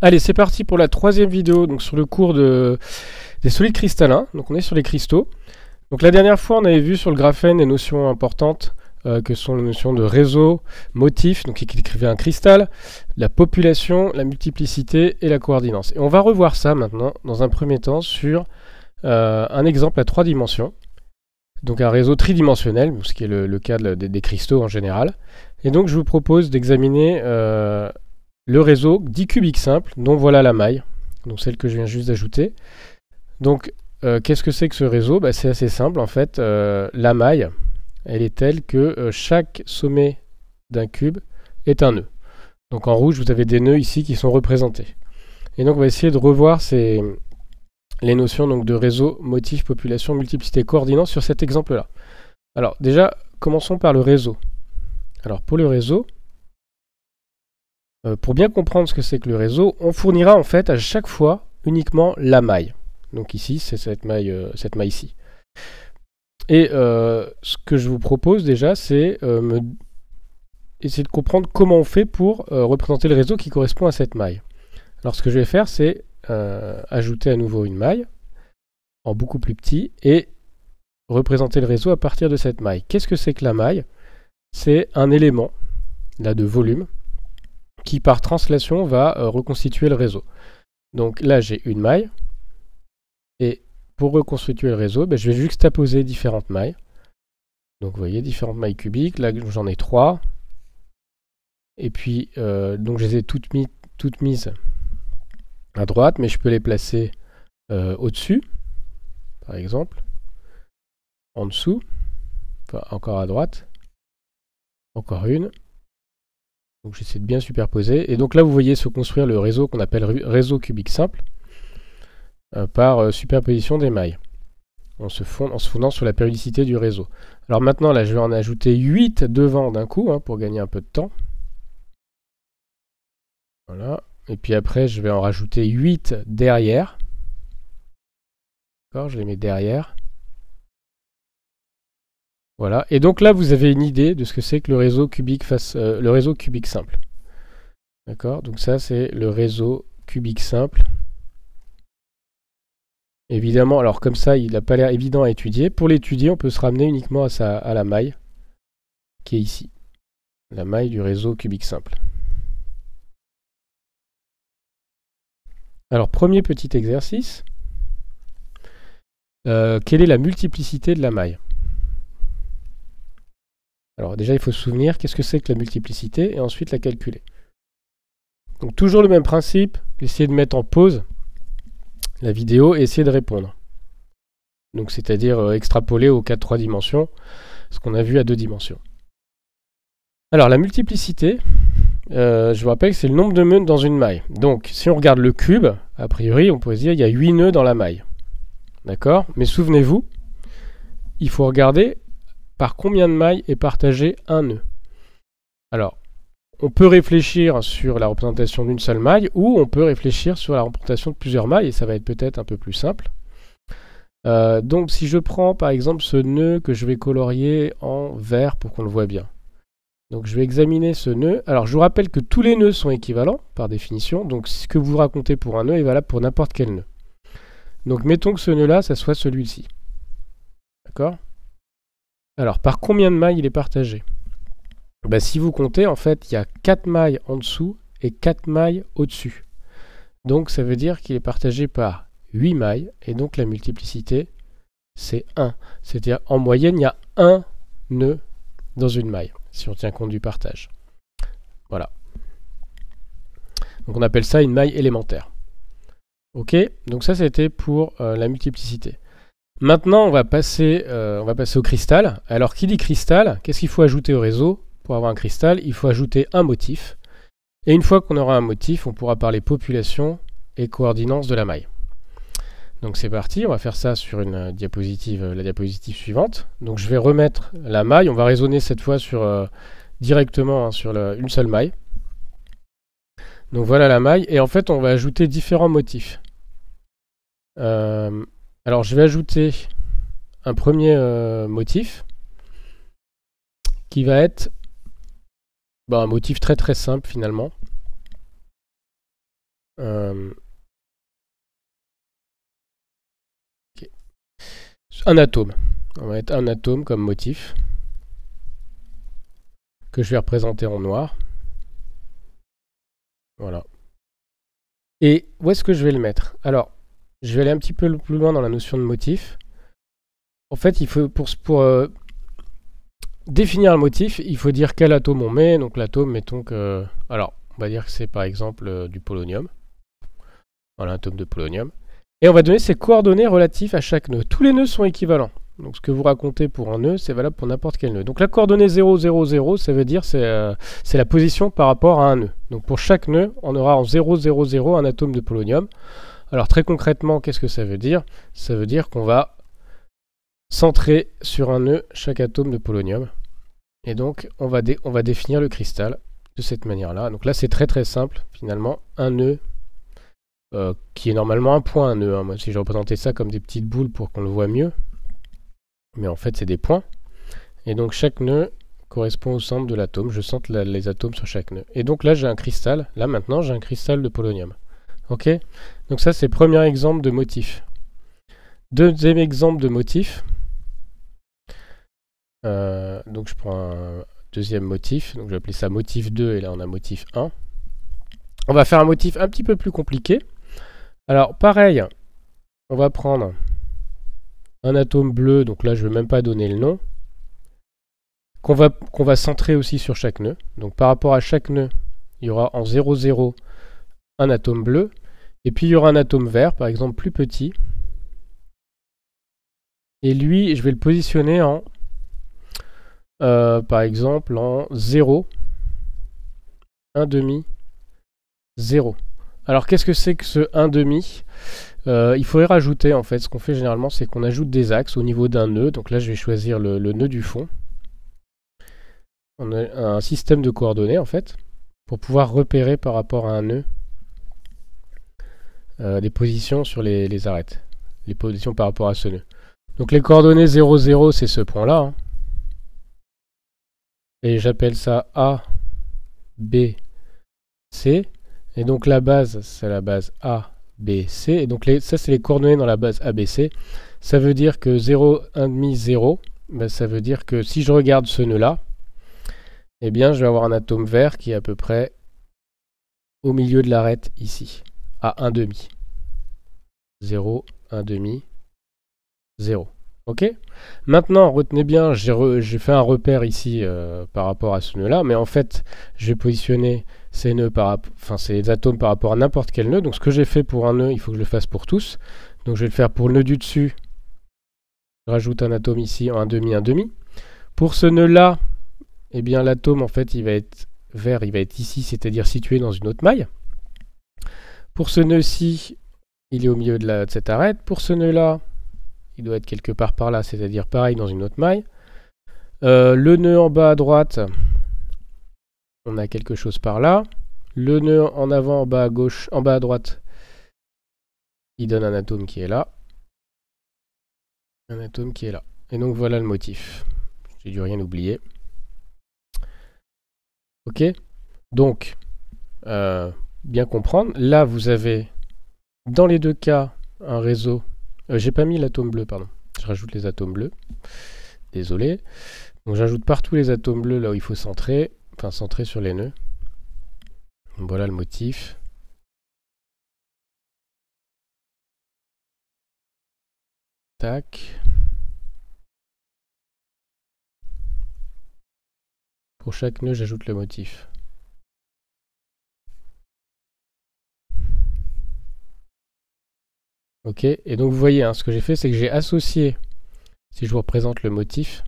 Allez, c'est parti pour la troisième vidéo donc sur le cours des solides cristallins. Donc on est sur les cristaux. Donc la dernière fois, on avait vu sur le graphène des notions importantes que sont les notions de réseau, motif, donc qui décrivait un cristal, la population, la multiplicité et la coordinance. Et on va revoir ça maintenant, dans un premier temps, sur un exemple à 3 dimensions. Donc un réseau tridimensionnel, ce qui est le cas des cristaux en général. Et donc je vous propose d'examiner le réseau 10 cubiques simples, dont voilà la maille, donc celle que je viens juste d'ajouter. Donc qu'est-ce que c'est que ce réseau? C'est assez simple en fait. La maille, elle est telle que chaque sommet d'un cube est un nœud. Donc en rouge, vous avez des nœuds ici qui sont représentés. Et donc on va essayer de revoir les notions donc, de réseau, motif, population, multiplicité, coordinance sur cet exemple-là. Alors déjà, commençons par le réseau. Alors pour le réseau, pour bien comprendre ce que c'est que le réseau, on fournira en fait à chaque fois uniquement la maille. Donc ici, c'est cette maille-ci. Et ce que je vous propose déjà, c'est essayer de comprendre comment on fait pour représenter le réseau qui correspond à cette maille. Alors ce que je vais faire, c'est ajouter à nouveau une maille en beaucoup plus petit et représenter le réseau à partir de cette maille. Qu'est-ce que c'est que la maille? C'est un élément là, de volume qui par translation va reconstituer le réseau. Donc là j'ai une maille et pour reconstituer le réseau, je vais juxtaposer différentes mailles. Donc vous voyez différentes mailles cubiques, là j'en ai 3. Et puis donc je les ai toutes mises à droite, mais je peux les placer au-dessus, par exemple, en dessous, enfin, encore à droite, encore une. Donc j'essaie de bien superposer. Et donc là, vous voyez se construire le réseau qu'on appelle réseau cubique simple par superposition des mailles, en se fondant sur la périodicité du réseau. Alors maintenant, là, je vais en ajouter 8 devant d'un coup, pour gagner un peu de temps. Voilà. Et puis après, je vais en rajouter 8 derrière. D'accord, je les mets derrière. Voilà. Et donc là, vous avez une idée de ce que c'est que le réseau cubique simple. D'accord, donc ça, c'est le réseau cubique simple. Évidemment, alors comme ça, il n'a pas l'air évident à étudier. Pour l'étudier, on peut se ramener uniquement à la maille qui est ici. La maille du réseau cubique simple. Alors, premier petit exercice. Quelle est la multiplicité de la maille? Alors déjà, il faut se souvenir qu'est-ce que c'est que la multiplicité et ensuite la calculer. Donc toujours le même principe, essayez de mettre en pause la vidéo et essayer de répondre. Donc c'est-à-dire extrapoler aux cas de 3 dimensions ce qu'on a vu à 2 dimensions. Alors la multiplicité, je vous rappelle que c'est le nombre de nœuds dans une maille. Donc si on regarde le cube, a priori on pourrait se dire qu'il y a 8 nœuds dans la maille. D'accord? Mais souvenez-vous, il faut regarder par combien de mailles est partagé un nœud. Alors, on peut réfléchir sur la représentation d'une seule maille ou on peut réfléchir sur la représentation de plusieurs mailles et ça va être peut-être un peu plus simple. Donc si je prends par exemple ce nœud que je vais colorier en vert pour qu'on le voit bien. Donc je vais examiner ce nœud. Alors je vous rappelle que tous les nœuds sont équivalents par définition. Donc ce que vous racontez pour un nœud est valable pour n'importe quel nœud. Donc mettons que ce nœud-là, ça soit celui-ci. D'accord? Alors par combien de mailles il est partagé? Si vous comptez, en fait, il y a 4 mailles en dessous et 4 mailles au-dessus. Donc ça veut dire qu'il est partagé par 8 mailles, et donc la multiplicité, c'est 1. C'est-à-dire, en moyenne, il y a un nœud dans une maille, si on tient compte du partage. Voilà. Donc on appelle ça une maille élémentaire. Ok, donc ça c'était pour la multiplicité. Maintenant, on va passer au cristal. Alors, qui dit cristal, qu'est-ce qu'il faut ajouter au réseau? Pour avoir un cristal, il faut ajouter un motif. Et une fois qu'on aura un motif, on pourra parler population et coordinance de la maille. Donc c'est parti, on va faire ça sur une diapositive, la diapositive suivante. Donc je vais remettre la maille, on va raisonner cette fois directement sur une seule maille. Donc voilà la maille, et en fait on va ajouter différents motifs. Alors je vais ajouter un premier motif qui va être un motif très très simple finalement. Ok. Un atome. On va mettre un atome comme motif que je vais représenter en noir. Voilà. Et où est-ce que je vais le mettre? Alors, je vais aller un petit peu plus loin dans la notion de motif. En fait, il faut pour définir le motif, il faut dire quel atome on met. Donc l'atome, mettons que... Alors, on va dire que c'est par exemple du polonium. Voilà, un atome de polonium. Et on va donner ses coordonnées relatives à chaque nœud. Tous les nœuds sont équivalents. Donc ce que vous racontez pour un nœud, c'est valable pour n'importe quel nœud. Donc la coordonnée 0, 0, 0, ça veut dire c'est la position par rapport à un nœud. Donc pour chaque nœud, on aura en 0, 0, 0 un atome de polonium. Alors très concrètement, qu'est-ce que ça veut dire? Ça veut dire qu'on va centrer sur un nœud chaque atome de polonium. Et donc on va définir le cristal de cette manière-là. Donc là c'est très très simple finalement. Un nœud qui est normalement un point, un nœud. Hein. Moi si je représentais ça comme des petites boules pour qu'on le voit mieux. Mais en fait c'est des points. Et donc chaque nœud correspond au centre de l'atome. Je centre les atomes sur chaque nœud. Et donc là j'ai un cristal. Là maintenant j'ai un cristal de polonium. Ok? Donc ça c'est le premier exemple de motif. Deuxième exemple de motif. Donc je prends un deuxième motif. Donc je vais appeler ça motif 2 et là on a motif 1. On va faire un motif un petit peu plus compliqué. Alors pareil, on va prendre un atome bleu. Donc là je ne vais même pas donner le nom. Qu'on va centrer aussi sur chaque nœud. Donc par rapport à chaque nœud, il y aura en 0, 0 un atome bleu. Et puis il y aura un atome vert, par exemple plus petit. Et lui, je vais le positionner en, par exemple, en 0, 1 demi, 0. Alors qu'est-ce que c'est que ce 1 demi? Il faudrait rajouter, en fait, ce qu'on fait généralement, c'est qu'on ajoute des axes au niveau d'un nœud. Donc là, je vais choisir le nœud du fond. On a un système de coordonnées, en fait, pour pouvoir repérer par rapport à un nœud les positions sur les arêtes. Les positions par rapport à ce nœud. Donc les coordonnées 0, 0, c'est ce point-là. Hein. Et j'appelle ça A, B, C. Et donc la base, c'est la base A, B, C. Et donc ça, c'est les coordonnées dans la base A, B, C. Ça veut dire que 0, 1,5, 0, ben, ça veut dire que si je regarde ce nœud-là, eh bien, je vais avoir un atome vert qui est à peu près au milieu de l'arête ici, à 1,5. 0, 1,5, 0. Ok? Maintenant, retenez bien, j'ai fait un repère ici par rapport à ce nœud-là, mais en fait, je vais positionner ces atomes par rapport à n'importe quel nœud. Donc ce que j'ai fait pour un nœud, il faut que je le fasse pour tous. Donc je vais le faire pour le nœud du dessus. Je rajoute un atome ici en 1,5, 1,5. Pour ce nœud-là, eh bien l'atome, en fait, il va être vert, il va être ici, c'est-à-dire situé dans une autre maille. Pour ce nœud-ci, il est au milieu de cette arête. Pour ce nœud-là, il doit être quelque part par là, c'est-à-dire pareil dans une autre maille. Le nœud en bas à droite, on a quelque chose par là. Le nœud en avant, en bas à gauche, en bas à droite, il donne un atome qui est là. Un atome qui est là. Et donc voilà le motif. J'ai dû rien oublier. Ok? Donc, bien comprendre, là vous avez dans les deux cas un réseau. J'ai pas mis l'atome bleu, pardon. Je rajoute les atomes bleus. Désolé. Donc j'ajoute partout les atomes bleus là où il faut centrer. Enfin centrer sur les nœuds. Donc, voilà le motif. Tac. Pour chaque nœud, j'ajoute le motif. Ok, et donc vous voyez, hein, ce que j'ai fait, c'est que j'ai associé, si je vous représente le motif,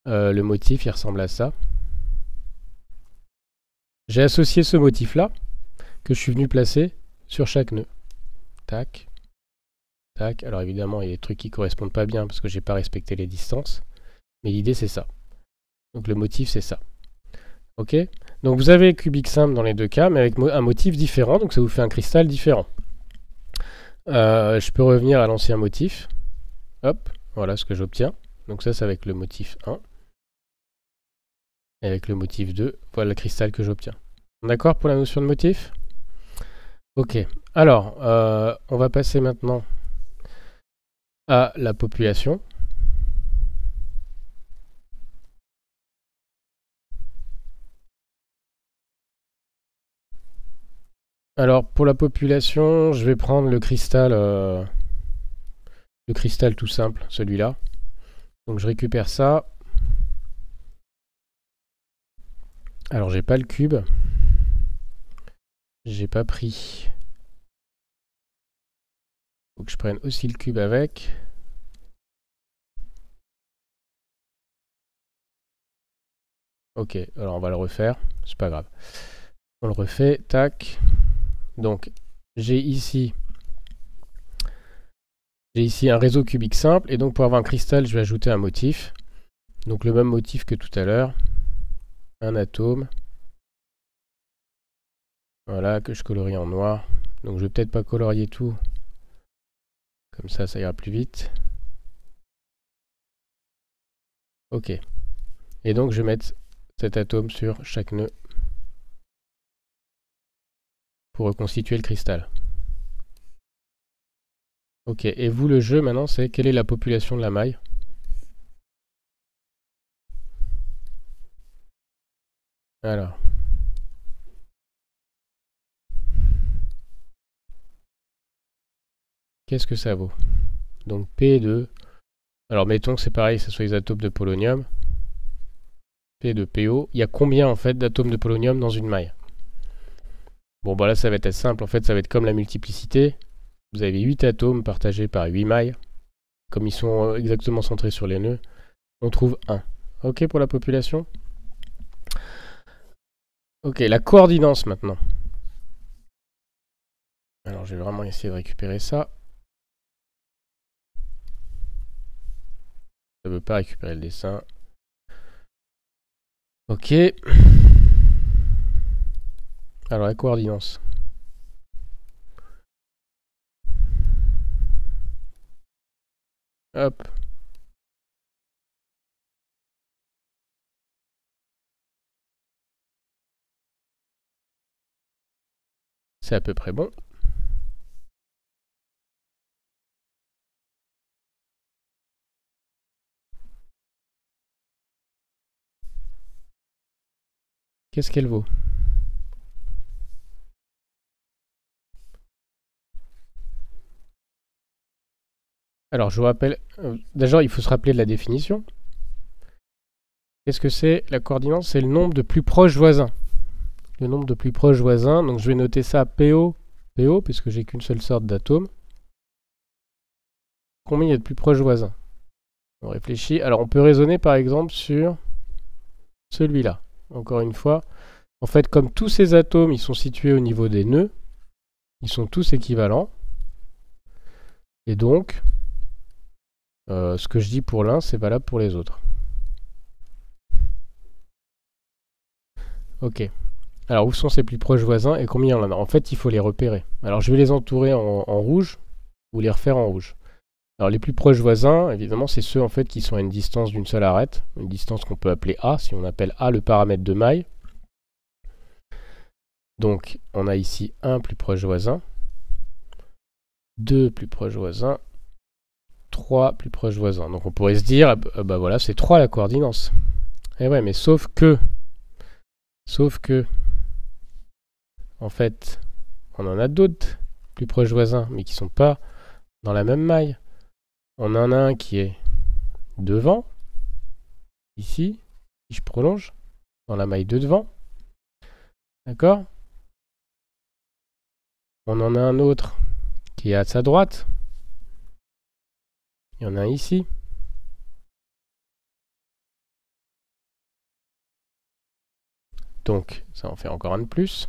il ressemble à ça. J'ai associé ce motif-là, que je suis venu placer sur chaque nœud. Tac, tac. Alors évidemment, il y a des trucs qui ne correspondent pas bien, parce que j'ai pas respecté les distances. Mais l'idée, c'est ça. Donc le motif, c'est ça. Ok? Donc vous avez cubique simple dans les deux cas, mais avec un motif différent, donc ça vous fait un cristal différent. Je peux revenir à l'ancien motif. Hop, voilà ce que j'obtiens. Donc ça, c'est avec le motif 1. Et avec le motif 2, voilà le cristal que j'obtiens. D'accord pour la notion de motif? Ok, alors, on va passer maintenant à la population. Alors, pour la population, je vais prendre le cristal tout simple, celui-là. Donc, je récupère ça. Alors, j'ai pas le cube. J'ai pas pris. Faut que je prenne aussi le cube avec. Ok, alors on va le refaire. C'est pas grave. On le refait. Tac. Donc, j'ai ici un réseau cubique simple. Et donc, pour avoir un cristal, je vais ajouter un motif. Donc, le même motif que tout à l'heure. Un atome. Voilà, que je colorie en noir. Donc, je vais peut-être pas colorier tout. Comme ça ira plus vite. Ok. Et donc, je vais mettre cet atome sur chaque nœud pour reconstituer le cristal. Ok, et vous, le jeu, maintenant, c'est quelle est la population de la maille? Alors. Qu'est-ce que ça vaut? Donc P de... Alors mettons que c'est pareil, que ce soit les atomes de polonium. P de PO. Il y a combien en fait d'atomes de polonium dans une maille? Bon bah là ça va être simple, en fait ça va être comme la multiplicité. Vous avez 8 atomes partagés par 8 mailles. Comme ils sont exactement centrés sur les nœuds, on trouve 1. Ok pour la population? Ok, la coordinance maintenant. Alors je vais vraiment essayer de récupérer ça. Ça ne veut pas récupérer le dessin. Ok. Alors la coordinance. Hop. C'est à peu près bon. Qu'est-ce qu'elle vaut? Alors, je vous rappelle, déjà, il faut se rappeler de la définition. Qu'est-ce que c'est la coordinance? C'est le nombre de plus proches voisins. Le nombre de plus proches voisins, donc je vais noter ça PO, puisque j'ai qu'une seule sorte d'atome. Combien il y a de plus proches voisins? On réfléchit. Alors, on peut raisonner par exemple sur celui-là. Encore une fois, en fait, comme tous ces atomes, ils sont situés au niveau des nœuds, ils sont tous équivalents. Et donc, ce que je dis pour l'un, c'est valable pour les autres. Ok. Alors, où sont ses plus proches voisins et combien il y en a? En fait, il faut les repérer. Alors, je vais les entourer en rouge ou les refaire en rouge. Alors, les plus proches voisins, évidemment, c'est ceux en fait qui sont à une distance d'une seule arête, une distance qu'on peut appeler A, si on appelle A le paramètre de maille. Donc, on a ici un plus proche voisin, 2 plus proches voisins, 3 plus proches voisins. Donc, on pourrait se dire, bah voilà, c'est 3 la coordinance. Et ouais, mais sauf que, en fait, on en a d'autres plus proches voisins, mais qui ne sont pas dans la même maille. On en a un qui est devant, ici, si je prolonge, dans la maille de devant. D'accord? On en a un autre qui est à sa droite. Il y en a un ici. Donc, ça en fait encore un de plus.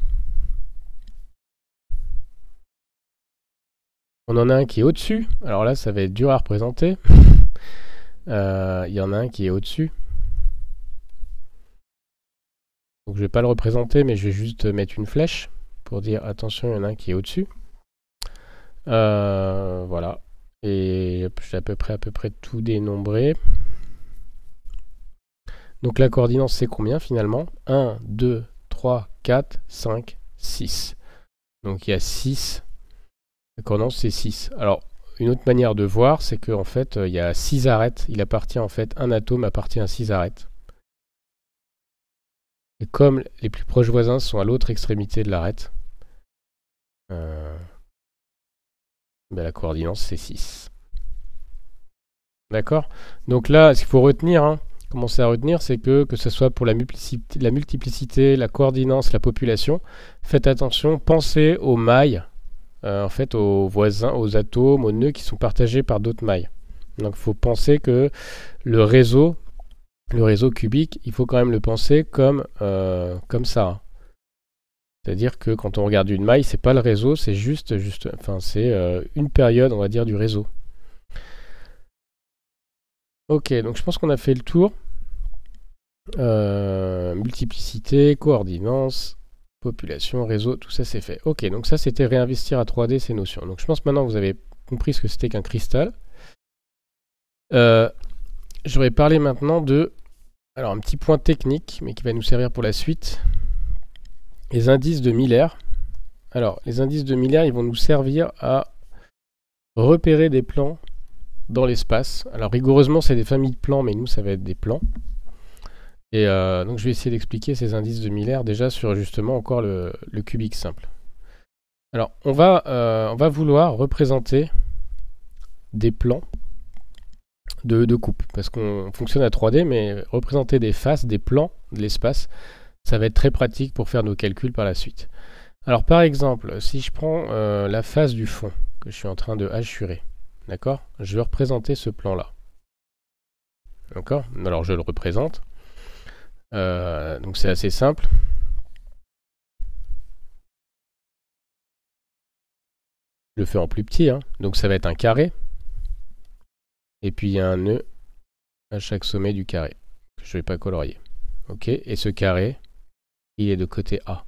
On en a un qui est au-dessus. Alors là, ça va être dur à représenter. Il y en a un qui est au-dessus. Donc je vais pas le représenter, mais je vais juste mettre une flèche pour dire attention, il y en a un qui est au-dessus. Voilà. Et j'ai à peu près tout dénombré. Donc la coordinance c'est combien finalement? 1, 2, 3, 4, 5, 6. Donc il y a 6. La coordonnance c'est 6. Alors, une autre manière de voir, c'est qu'en fait, il y a 6 arêtes. Il appartient en fait, un atome appartient à 6 arêtes. Et comme les plus proches voisins sont à l'autre extrémité de l'arête, ben la coordinance c'est 6. D'accord? Donc là, ce qu'il faut retenir, hein, commencer à retenir, c'est que ce soit pour la multiplicité, la coordinance, la population, faites attention, pensez aux mailles, en fait aux voisins, aux atomes, aux nœuds qui sont partagés par d'autres mailles. Donc il faut penser que le réseau cubique, il faut quand même le penser comme ça. C'est-à-dire que quand on regarde une maille, c'est pas le réseau, c'est c'est une période, on va dire, du réseau. Ok, donc je pense qu'on a fait le tour. Multiplicité, coordinance, population, réseau, tout ça c'est fait. Ok, donc ça c'était réinvestir à 3D ces notions. Donc je pense maintenant que vous avez compris ce que c'était qu'un cristal. Je vais parler maintenant de... Alors un petit point technique, mais qui va nous servir pour la suite. Les indices de Miller. Alors les indices de Miller, ils vont nous servir à repérer des plans dans l'espace. Alors rigoureusement c'est des familles de plans, mais nous ça va être des plans. Et donc je vais essayer d'expliquer ces indices de Miller déjà sur justement encore le cubique simple. Alors on va vouloir représenter des plans de coupe, parce qu'on fonctionne à 3D, mais représenter des faces, des plans de l'espace, ça va être très pratique pour faire nos calculs par la suite. Alors par exemple, si je prends la face du fond que je suis en train de hachurer, d'accord, je vais représenter ce plan-là. D'accord? Alors je le représente. Donc c'est assez simple. Je le fais en plus petit, hein. Donc ça va être un carré. Et puis il y a un nœud à chaque sommet du carré, que je ne vais pas colorier. Ok, et ce carré, il est de côté A.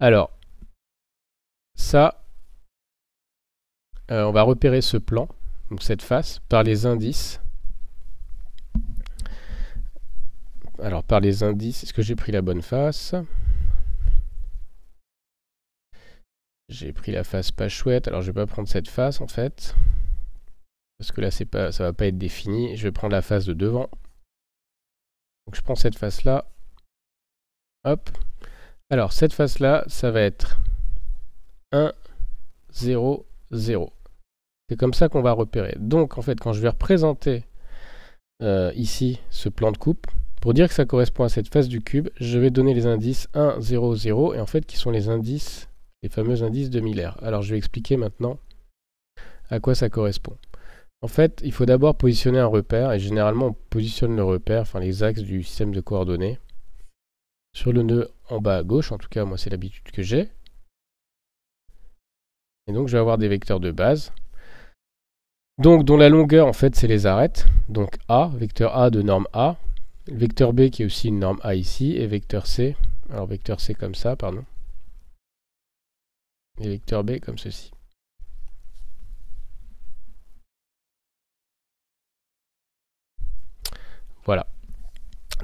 Alors, ça, on va repérer ce plan, donc cette face, par les indices. Alors, par les indices, est-ce que j'ai pris la bonne face? J'ai pris la face pas chouette, alors je vais pas prendre cette face en fait. Parce que là, ça va pas être défini. Je vais prendre la face de devant. Donc je prends cette face-là. Hop. Alors, cette face-là, ça va être 1, 0, 0. C'est comme ça qu'on va repérer. Donc, en fait, quand je vais représenter ici ce plan de coupe, pour dire que ça correspond à cette face du cube, je vais donner les indices 1, 0, 0, et en fait, qui sont les indices, les fameux indices de Miller. Alors, je vais expliquer maintenant à quoi ça correspond. En fait, il faut d'abord positionner un repère, et généralement, on positionne le repère, enfin les axes du système de coordonnées, sur le nœud en bas à gauche. En tout cas, moi, c'est l'habitude que j'ai. Et donc, je vais avoir des vecteurs de base. Donc, dont la longueur, en fait, c'est les arêtes. Donc, A, vecteur A de norme A. Vecteur B qui est aussi une norme A ici. Et vecteur C. Alors, vecteur C comme ça, pardon. Et vecteur B comme ceci. Voilà.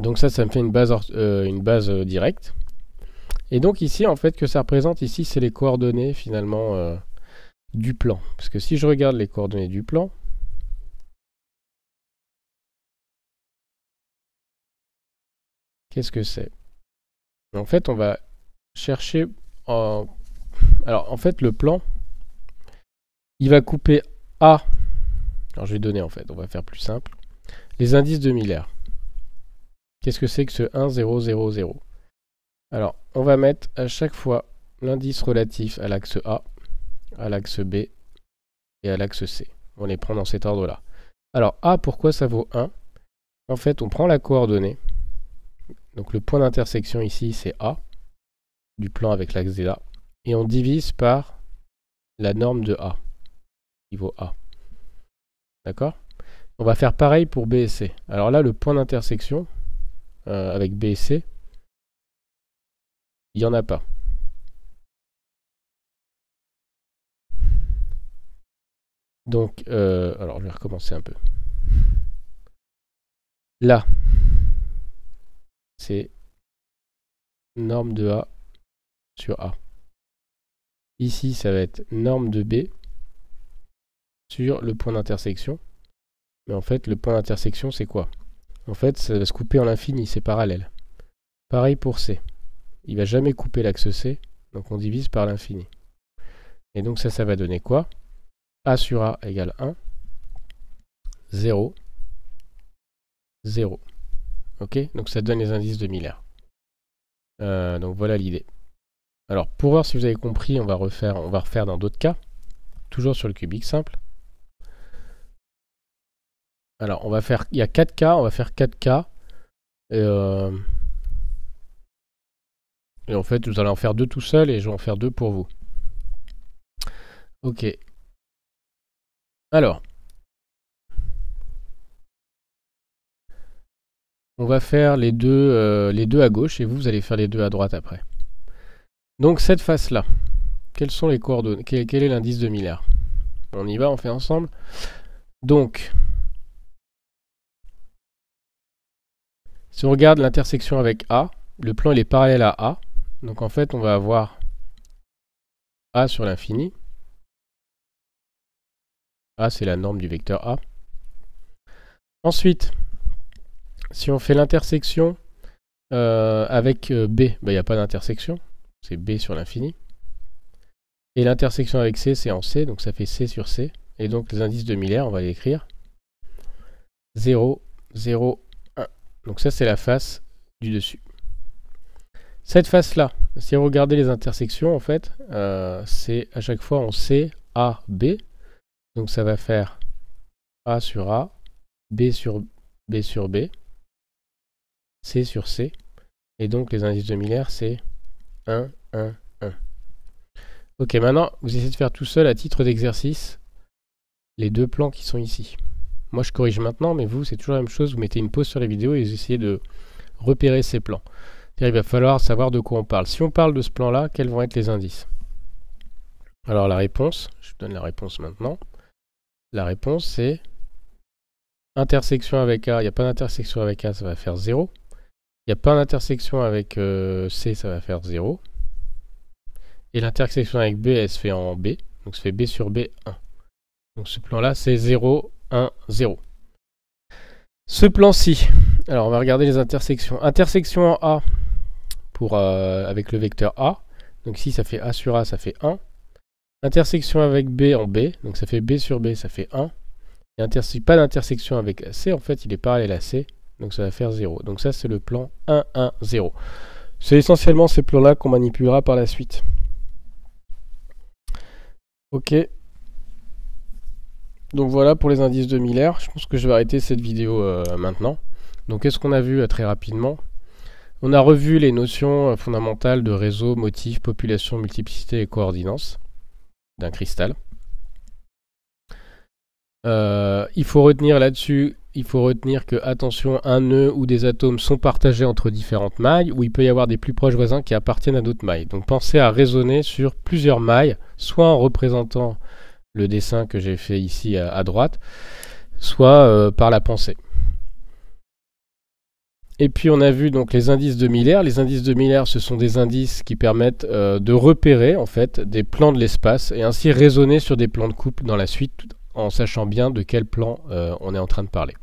Donc ça me fait une base directe. Et donc ici, en fait, que ça représente ici, c'est les coordonnées, finalement, du plan. Parce que si je regarde les coordonnées du plan, qu'est-ce que c'est? En fait, on va chercher... Alors, en fait, le plan, il va couper A. Alors, je vais donner, en fait, on va faire plus simple. Les indices de Miller. Qu'est-ce que c'est que ce 1, 0, 0, 0? Alors, on va mettre à chaque fois l'indice relatif à l'axe A, à l'axe B et à l'axe C. On les prend dans cet ordre-là. Alors, A, pourquoi ça vaut 1? En fait, on prend la coordonnée. Donc, le point d'intersection ici, c'est A, du plan avec l'axe D là. Et on divise par la norme de A, qui vaut A. D'accord? On va faire pareil pour B et C. Alors là, le point d'intersection avec B et C, il n'y en a pas. Donc, alors je vais recommencer un peu. Là, c'est norme de A sur A. Ici, ça va être norme de B sur le point d'intersection. Mais en fait, le point d'intersection, c'est quoi? En fait, ça va se couper en l'infini, c'est parallèle. Pareil pour C. Il va jamais couper l'axe C, donc on divise par l'infini. Et donc ça va donner quoi? A sur A égale 1, 0, 0. Ok? Donc ça donne les indices de Miller. Donc voilà l'idée. Alors pour voir si vous avez compris, on va refaire dans d'autres cas. Toujours sur le cubique simple. Alors on va faire, il y a 4 cas, on va faire 4 cas. Et en fait, vous allez en faire 2 tout seul et je vais en faire 2 pour vous. Ok. Alors. On va faire les deux à gauche et vous allez faire les deux à droite après. Donc cette face-là, quelles sont les coordonnées? Quel est l'indice de Miller? On y va, on fait ensemble. Donc, si on regarde l'intersection avec A, le plan il est parallèle à A. Donc en fait, on va avoir A sur l'infini. A, c'est la norme du vecteur A. Ensuite, si on fait l'intersection avec B, il n'y a pas d'intersection. C'est B sur l'infini. Et l'intersection avec C, c'est en C, donc ça fait C sur C. Et donc les indices de Miller, on va les écrire. 0, 0, 1. Donc ça, c'est la face du dessus. Cette face-là, si vous regardez les intersections, en fait, c'est à chaque fois en C, A, B. Donc ça va faire A sur A, B sur B, C sur C. Et donc les indices de Miller, c'est 1, 1, 1. Ok, maintenant, vous essayez de faire tout seul à titre d'exercice les deux plans qui sont ici. Moi, je corrige maintenant, mais vous, c'est toujours la même chose. Vous mettez une pause sur la vidéo et vous essayez de repérer ces plans. Il va falloir savoir de quoi on parle. Si on parle de ce plan-là, quels vont être les indices? Alors, la réponse, je vous donne la réponse maintenant. La réponse, c'est intersection avec A. Il n'y a pas d'intersection avec A, ça va faire 0. Il n'y a pas d'intersection avec C, ça va faire 0. Et l'intersection avec B, elle se fait en B. Donc ça fait B sur B, 1. Donc ce plan-là, c'est 0, 1, 0. Ce plan-ci, alors on va regarder les intersections. Intersection en A pour, avec le vecteur A. Donc ici, ça fait A sur A, ça fait 1. Intersection avec B en B. Donc ça fait B sur B, ça fait 1. Et pas d'intersection avec C, en fait, il est parallèle à C. Donc ça va faire 0. Donc ça, c'est le plan 1, 1, 0. C'est essentiellement ces plans-là qu'on manipulera par la suite. Ok. Donc voilà pour les indices de Miller. Je pense que je vais arrêter cette vidéo maintenant. Donc qu'est-ce qu'on a vu très rapidement? On a revu les notions fondamentales de réseau, motif, population, multiplicité et coordinance d'un cristal. Il faut retenir là-dessus, il faut retenir que, attention, un nœud ou des atomes sont partagés entre différentes mailles, ou il peut y avoir des plus proches voisins qui appartiennent à d'autres mailles. Donc pensez à raisonner sur plusieurs mailles, soit en représentant le dessin que j'ai fait ici à droite, soit par la pensée. Et puis on a vu donc les indices de Miller. Les indices de Miller, ce sont des indices qui permettent de repérer en fait des plans de l'espace et ainsi raisonner sur des plans de couple dans la suite en sachant bien de quel plan on est en train de parler.